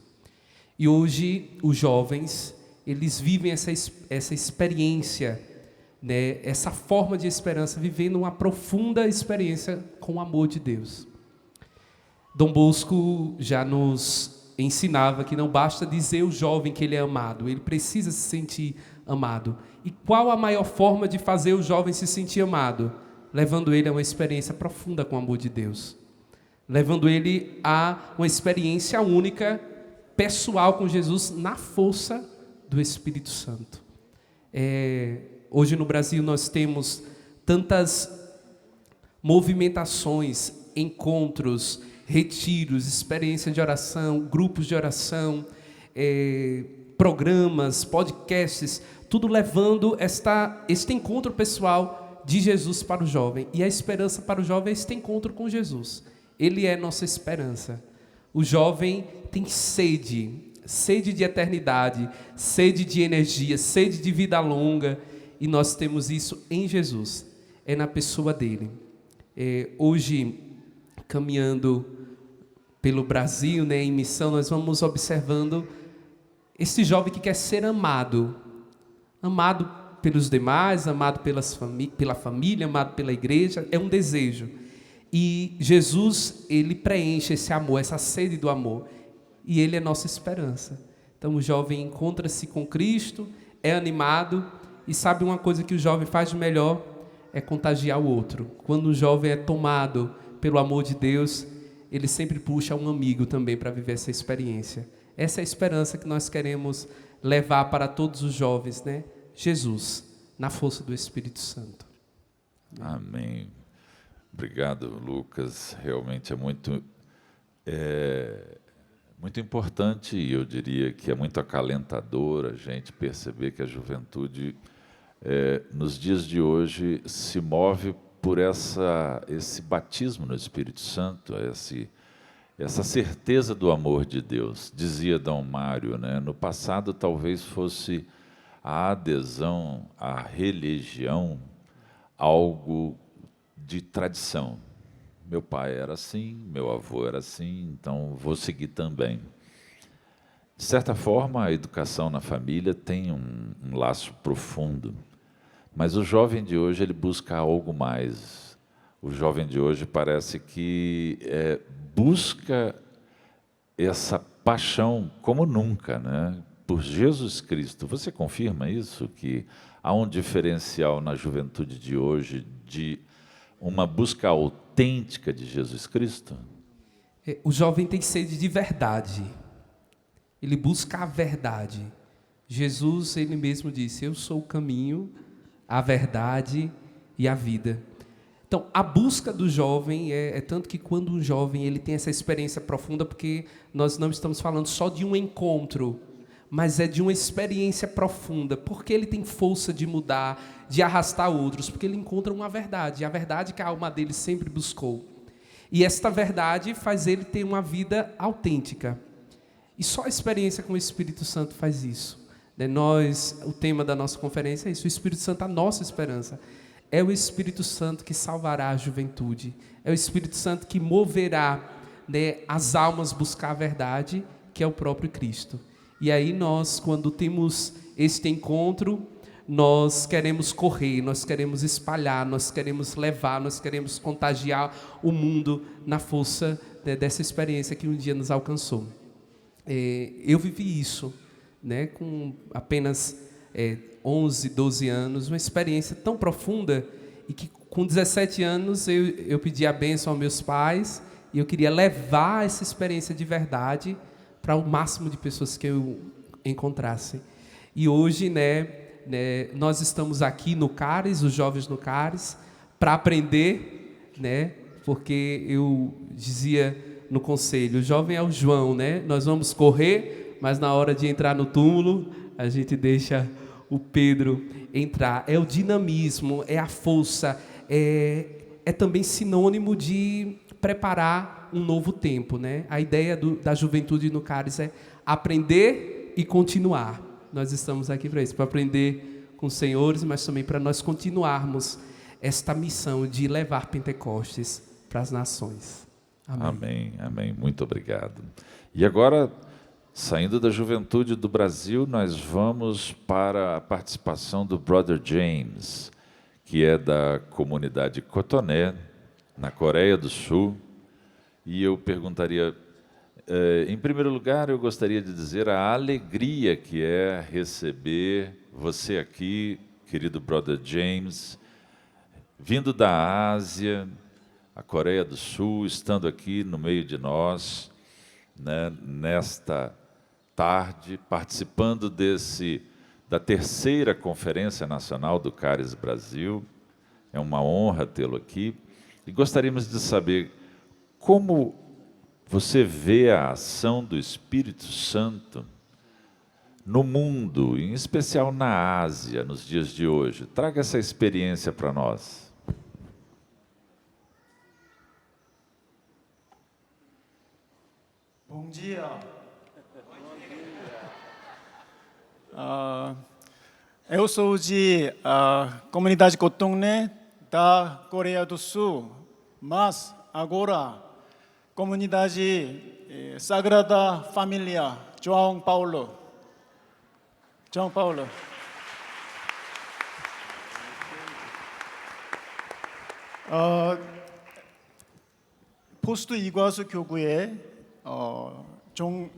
E hoje os jovens, eles vivem essa experiência, né, essa forma de esperança, vivendo uma profunda experiência com o amor de Deus. Dom Bosco já nos ensinava que não basta dizer ao jovem que ele é amado, ele precisa se sentir amado. E qual a maior forma de fazer o jovem se sentir amado? Levando ele a uma experiência profunda com o amor de Deus, levando ele a uma experiência única, pessoal com Jesus, na força do Espírito Santo. Hoje no Brasil nós temos tantas movimentações, encontros, retiros, experiência de oração, grupos de oração, programas, podcasts, tudo levando este encontro pessoal de Jesus para o jovem. E a esperança para o jovem é este encontro com Jesus. Ele é nossa esperança. O jovem tem sede de eternidade, sede de energia, sede de vida longa, e nós temos isso em Jesus, é na pessoa dele. Hoje, caminhando pelo Brasil, né, em missão, nós vamos observando esse jovem que quer ser amado pelos demais, amado pela família, amado pela igreja, é um desejo. E Jesus, ele preenche esse amor, essa sede do amor, e ele é nossa esperança. Então o jovem encontra-se com Cristo, é animado, e sabe uma coisa que o jovem faz de melhor? É contagiar o outro. Quando o jovem é tomado pelo amor de Deus, ele sempre puxa um amigo também para viver essa experiência. Essa é a esperança que nós queremos levar para todos os jovens, né? Jesus, na força do Espírito Santo. Amém. Obrigado, Lucas. Realmente é muito importante, e eu diria que é muito acalentador a gente perceber que a juventude, nos dias de hoje, se move por esse batismo no Espírito Santo, essa certeza do amor de Deus. Dizia Dom Mário, né? No passado talvez fosse a adesão à religião algo de tradição. Meu pai era assim, meu avô era assim, então vou seguir também. De certa forma, a educação na família tem um laço profundo, mas o jovem de hoje ele busca algo mais. O jovem de hoje parece que busca essa paixão como nunca, né? Por Jesus Cristo. Você confirma isso? Que há um diferencial na juventude de hoje de uma busca autêntica de Jesus Cristo? O jovem tem sede de verdade. Ele busca a verdade. Jesus, ele mesmo disse: eu sou o caminho, a verdade e a vida. Então, a busca do jovem é tanto que quando um jovem ele tem essa experiência profunda, porque nós não estamos falando só de um encontro, mas é de uma experiência profunda, porque ele tem força de mudar, de arrastar outros, porque ele encontra uma verdade, a verdade que a alma dele sempre buscou. E esta verdade faz ele ter uma vida autêntica. E só a experiência com o Espírito Santo faz isso. O tema da nossa conferência é isso, o Espírito Santo, a nossa esperança. É o Espírito Santo que salvará a juventude. É o Espírito Santo que moverá, as almas buscar a verdade, que é o próprio Cristo. E aí nós, quando temos este encontro, nós queremos correr, nós queremos espalhar, nós queremos levar, nós queremos contagiar o mundo na força dessa experiência que um dia nos alcançou. Eu vivi isso, com apenas 11, 12 anos, uma experiência tão profunda, e que com 17 anos eu pedi a bênção aos meus pais, e eu queria levar essa experiência de verdade para o máximo de pessoas que eu encontrasse. E hoje, nós estamos aqui no CARES, os jovens no CARES, para aprender, porque eu dizia no conselho, o jovem é o João, nós vamos correr, mas na hora de entrar no túmulo, a gente deixa o Pedro entrar. É o dinamismo, é a força, é também sinônimo de preparar um novo tempo, A ideia da juventude no CARES é aprender e continuar. Nós estamos aqui para isso, para aprender com os senhores, mas também para nós continuarmos esta missão de levar Pentecostes para as nações. Amém. Amém, amém. Muito obrigado. E agora, saindo da juventude do Brasil, nós vamos para a participação do Brother James, que é da comunidade Cotoné, na Coreia do Sul. E eu perguntaria, em primeiro lugar, eu gostaria de dizer a alegria que é receber você aqui, querido Brother James, vindo da Ásia, a Coreia do Sul, estando aqui no meio de nós, nesta tarde, participando da terceira Conferência Nacional do CARES Brasil. É uma honra tê-lo aqui. E gostaríamos de saber como você vê a ação do Espírito Santo no mundo, em especial na Ásia, nos dias de hoje. Traga essa experiência para nós. Bom dia. Eu sou de comunidade Cotoné da Coreia do Sul, mas agora comunidade Sagrada Família João Paulo. 포스트 이과수 교구에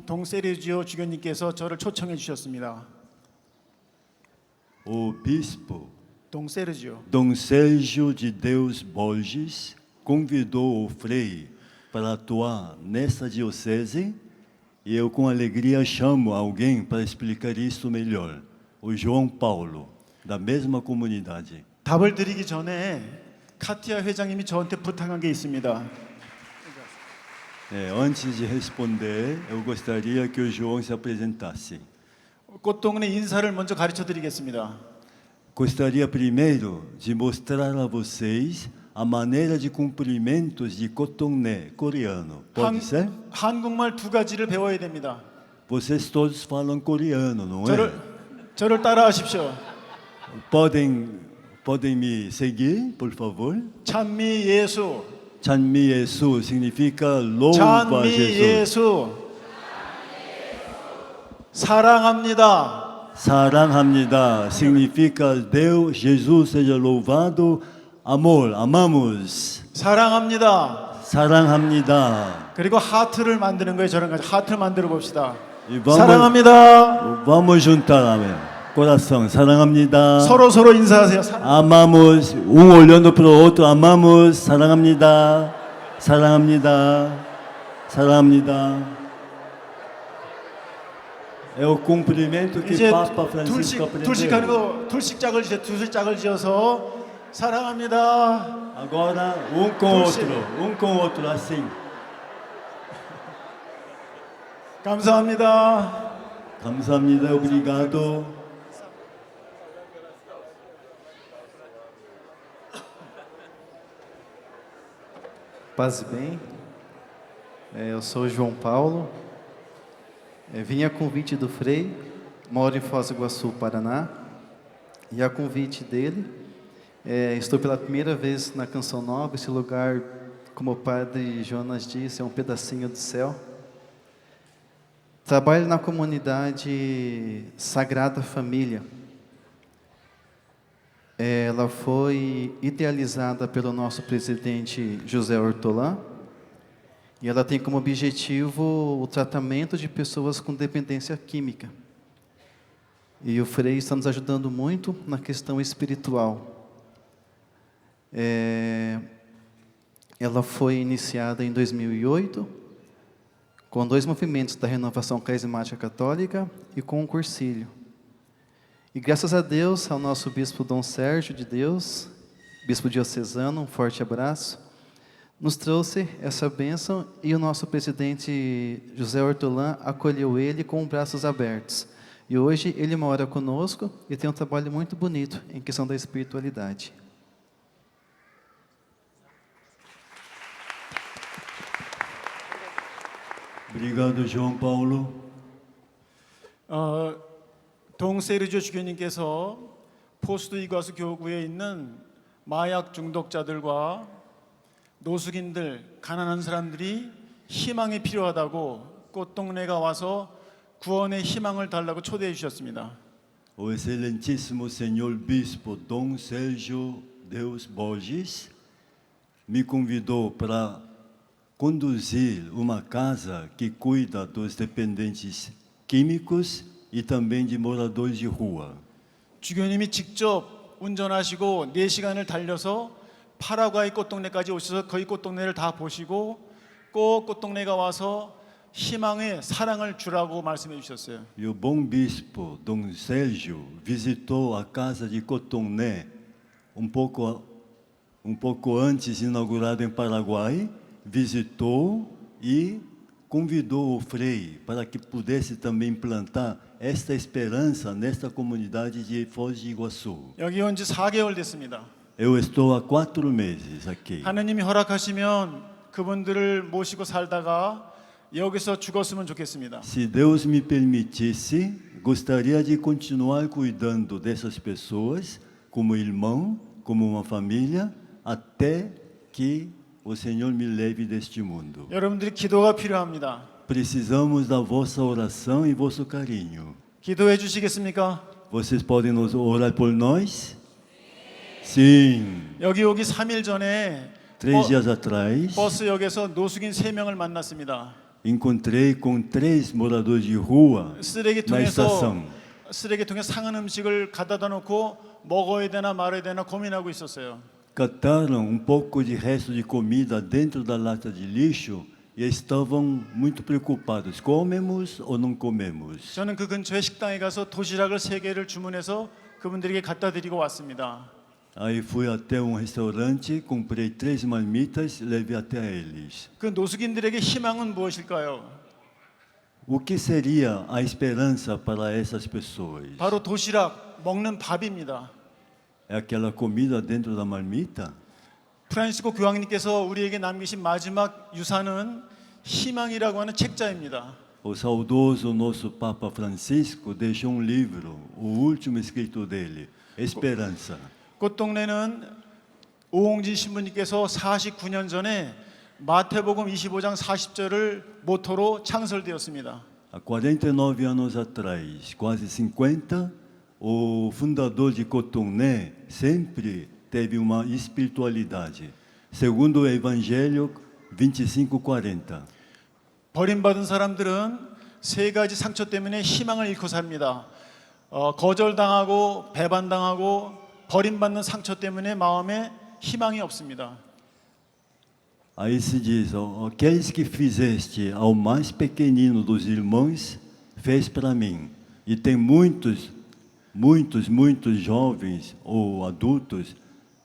동세르지오 주교님께서 저를 초청해 주셨습니다. O bispo Dom Sérgio de Deus Borges convidou o Frei para atuar nessa diocese, e eu com alegria chamo alguém para explicar isso melhor. O João Paulo, da mesma comunidade. 답을 드리기 전에 카티아 회장님이 저한테 부탁한 게 있습니다. Antes de responder, eu gostaria que o João se apresentasse. 꽃동네 인사를 먼저 가르쳐 드리겠습니다. Gostaria primeiro de mostrar a vocês a maneira de cumprimentos de cotoné coreano. Pode ser? 한국말 두 가지를 배워야 됩니다. Vocês todos falam coreano, não é? 저를 따라하십시오. Podem me seguir, por favor? 찬미 예수. 찬미 예수 significa louva 찬미 Jesus. 예수. 사랑합니다. Saranhamnida significa Deus, Jesus seja louvado. Amor, amamos. 사랑합니다. Saranhamnida. 그리고 하트를 만드는 거예요. 저랑 같이 하트를 만들어 봅시다. E vamos, 사랑합니다. vamos juntar, amém. Coração, saranhamnida. 서로 인사하세요. Amamos, um olhando para o outro, amamos, saranhamnida. Saranhamnida. Saranhamnida. É o cumprimento que 이제 Papa Francisco aprendeu. 둘씩 짝을 지어서 사랑합니다. Agora, um com outro, assim. 감사합니다. 감사합니다. Obrigado. Paz e bem, eu sou o João Paulo, vim a convite do Frei, moro em Foz do Iguaçu, Paraná, e a convite dele, estou pela primeira vez na Canção Nova. Esse lugar, como o Padre Jonas disse, é um pedacinho do céu. Trabalho na comunidade Sagrada Família. Ela foi idealizada pelo nosso presidente José Ortolã e ela tem como objetivo o tratamento de pessoas com dependência química. E o Frei está nos ajudando muito na questão espiritual. Ela foi iniciada em 2008 com 2 movimentos da Renovação Carismática Católica e com um cursilho. E graças a Deus, ao nosso bispo Dom Sérgio de Deus, bispo diocesano, um forte abraço, nos trouxe essa bênção e o nosso presidente José Ortolã acolheu ele com braços abertos. E hoje ele mora conosco e tem um trabalho muito bonito em questão da espiritualidade. Obrigado, João Paulo. 동세르조 주교님께서 포스트 이과수 교구에 있는 마약 중독자들과 노숙인들, 가난한 사람들이 희망이 필요하다고 꽃동네가 와서 구원의 희망을 달라고 초대해 주셨습니다. O excelentíssimo senhor bispo Dom Sérgio Deus Borges me convidou para conduzir uma casa que cuida dos dependentes químicos e também de moradores de rua. 주교님이 직접 운전하시고 4시간을 달려서 파라과이 꽃동네까지 오셔서 거기 꽃동네를 다 보시고 꼭 꽃동네가 와서 희망의 사랑을 주라고 말씀해 주셨어요. E o bom bispo Dom Sérgio visitou a casa de Cotoné um pouco antes, inaugurado em Paraguai, visitou e convidou o Frei para que pudesse também implantar esta esperança nesta comunidade de Foz do Iguaçu. 여기 온 지 4개월 됐습니다. Eu estou há 4 meses aqui. 하느님이 허락하시면 그분들을 모시고 살다가 여기서 죽었으면 좋겠습니다. Se Deus me permitisse, gostaria de continuar cuidando dessas pessoas como irmão, como uma família, até que o Senhor me leve deste mundo. 여러분들이 기도가 필요합니다. Precisamos da vossa oração e vosso carinho. 기도해 주시겠습니까? Vocês podem nos orar por nós? Sim. 여기 오기 3일 전에 3 dias atrás, 버스역에서 노숙인 3명을 만났습니다. encontrei com 3 moradores de rua na estação. 쓰레기통에 상한 음식을 갖다 놓고 먹어야 되나 말아야 되나 고민하고 있었어요. Cataram um pouco de resto de comida dentro da lata de lixo e estavam muito preocupados. Comemos ou não comemos? 저는 그 근처에 식당에 가서 도시락을 3개를 주문해서 그분들에게 갖다 드리고 왔습니다. Aí fui até um restaurante, comprei 3 marmitas e levei até eles. 그 노숙인들에게 희망은 무엇일까요? O que seria a esperança para essas pessoas? 바로 도시락, 먹는 밥입니다. É aquela comida dentro da marmita? 프란시스코 교황님께서 우리에게 남기신 마지막 유산은 희망이라고 하는 책자입니다. O saudoso nosso Papa Francisco deixou um livro, o último escrito dele, Esperança. 꽃동네는 오홍진 신부님께서 49년 전에 마태복음 25장 40절을 모토로 창설되었습니다. Há 49 anos atrás, quase 50, o fundador de Cotoné sempre teve uma espiritualidade. Segundo o Evangelho 25:40. 버림받은 사람들은 3가지 상처 때문에 희망을 잃고 삽니다. 거절당하고 배반당하고 버림받는 상처 때문에 마음에 희망이 없습니다. Aí se diz, aqueles que fizeste ao mais pequenino dos irmãos, fez para mim. E tem muitos jovens ou adultos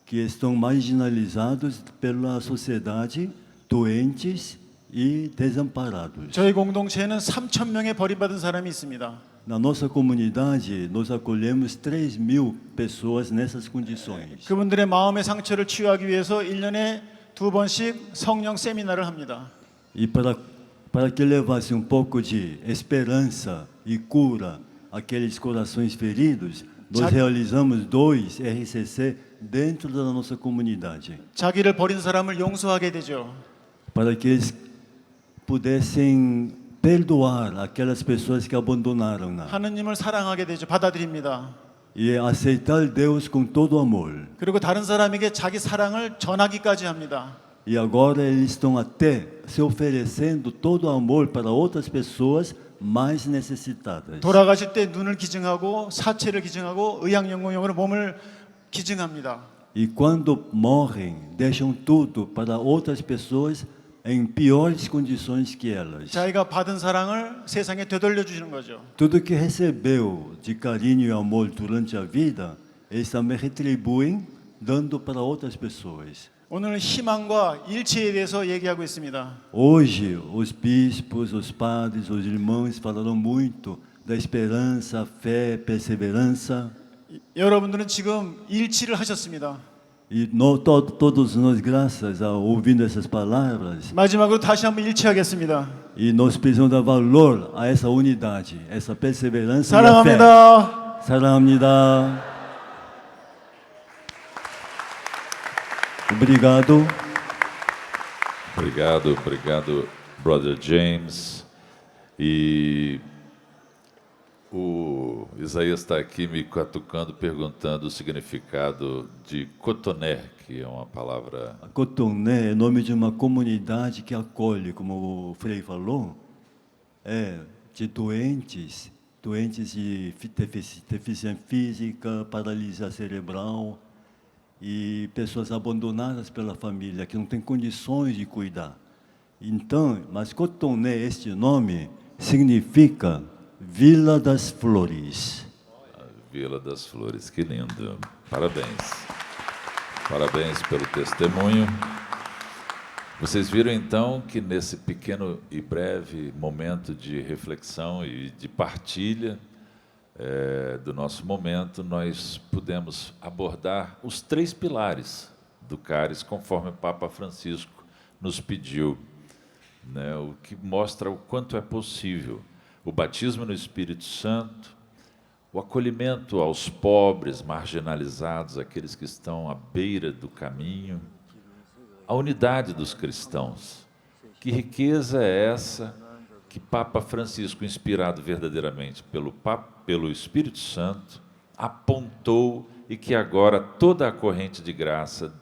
que estão marginalizados pela sociedade, doentes e desamparados. 저희 공동체에는 3,000명의 버림받은 사람이 있습니다. Na nossa comunidade, nós acolhemos 3.000 pessoas nessas condições. 그분들의 마음의 상처를 치유하기 위해서 1년에 2번씩 성령 세미나를 합니다. E para que levasse um pouco de esperança e cura àqueles corações feridos, nós realizamos 2 RCC dentro da nossa comunidade. 자기를 버린 사람을 용서하게 되죠. Para que eles pudessem perdoar aquelas pessoas que abandonaram-na. 하느님을 사랑하게 되죠. 받아들입니다. E aceitar Deus com todo amor. 그리고 다른 사람에게 자기 사랑을 전하기까지 합니다. E agora eles estão até se oferecendo todo amor para outras pessoas mais necessitadas. 돌아가실 때 눈을 기증하고 사체를 기증하고 의학연구용으로 몸을 기증합니다. E quando morrem, deixam tudo para outras pessoas em piores condições que elas. 자기가 받은 사랑을 세상에 되돌려 주시는 거죠. Tudo que recebeu de carinho e amor durante a vida, eles também retribuem dando para outras pessoas. 오늘 희망과 일치에 대해서 얘기하고 있습니다. Hoje, os bispos, os padres, os irmãos falaram muito da esperança, fé, perseverança. 여러분들은 지금 일치를 하셨습니다. E todos nós, graças a ouvindo essas palavras, 마지막으로 다시 한번 일치하겠습니다. e nós precisamos dar valor a essa unidade, essa perseverança e a 사랑합니다. fé. 사랑합니다. Obrigado. Obrigado, Brother James. E o Isaías está aqui me catucando, perguntando o significado de cotoné, que é uma palavra... Cotoné é nome de uma comunidade que acolhe, como o Frei falou, de doentes de deficiência física, paralisia cerebral e pessoas abandonadas pela família, que não têm condições de cuidar. Então, mas Cotoné, este nome, significa Vila das Flores. Vila das Flores, que lindo. Parabéns. Parabéns pelo testemunho. Vocês viram então que nesse pequeno e breve momento de reflexão e de partilha do nosso momento, nós pudemos abordar os 3 pilares do cáris, conforme o Papa Francisco nos pediu, né? O que mostra o quanto é possível o batismo no Espírito Santo, o acolhimento aos pobres, marginalizados, aqueles que estão à beira do caminho, a unidade dos cristãos. Que riqueza é essa que Papa Francisco, inspirado verdadeiramente pelo Espírito Santo, apontou e que agora toda a corrente de graça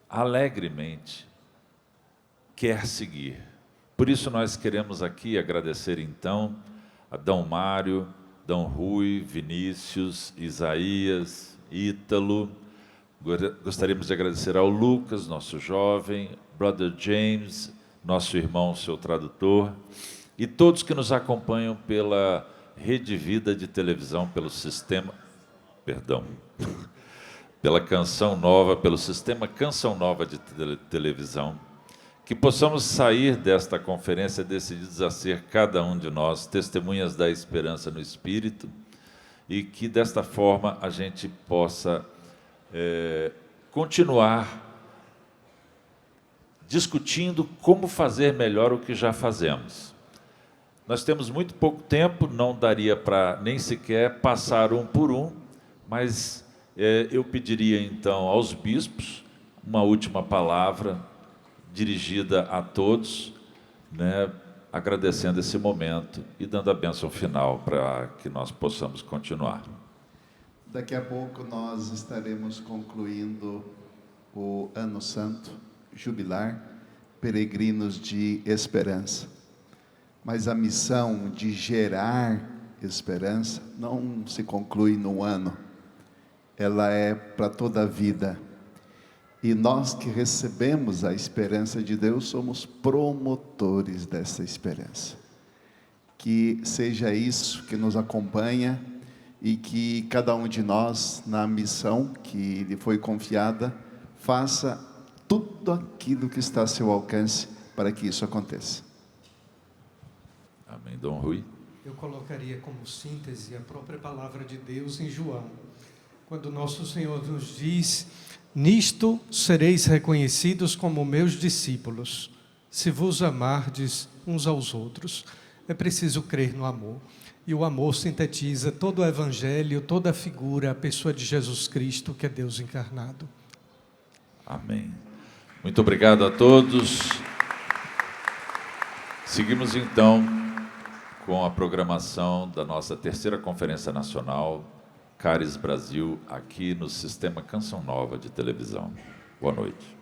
alegremente quer seguir. Por isso nós queremos aqui agradecer então a Dom Mário, Dom Rui, Vinícius, Isaías, Ítalo. Gostaríamos de agradecer ao Lucas, nosso jovem, Brother James, nosso irmão, seu tradutor, e todos que nos acompanham pela Rede Vida de televisão, pelo sistema, pela Canção Nova, pelo sistema Canção Nova de televisão, que possamos sair desta conferência decididos a ser cada um de nós testemunhas da esperança no Espírito e que desta forma a gente possa continuar discutindo como fazer melhor o que já fazemos. Nós temos muito pouco tempo, não daria para nem sequer passar um por um, mas eu pediria então aos bispos uma última palavra dirigida a todos, né, agradecendo esse momento e dando a bênção final para que nós possamos continuar. Daqui a pouco nós estaremos concluindo o Ano Santo Jubilar, Peregrinos de Esperança. Mas a missão de gerar esperança não se conclui num ano, ela é para toda a vida. E nós que recebemos a esperança de Deus somos promotores dessa esperança. Que seja isso que nos acompanha e que cada um de nós, na missão que lhe foi confiada, faça tudo aquilo que está a seu alcance para que isso aconteça. Amém. Dom Rui. Eu colocaria como síntese a própria palavra de Deus em João, quando nosso Senhor nos diz: nisto sereis reconhecidos como meus discípulos, se vos amardes uns aos outros. É preciso crer no amor. E o amor sintetiza todo o Evangelho, toda a figura, a pessoa de Jesus Cristo, que é Deus encarnado. Amém. Muito obrigado a todos. Seguimos então com a programação da nossa terceira Conferência Nacional, Caris Brasil, aqui no Sistema Canção Nova de televisão. Boa noite.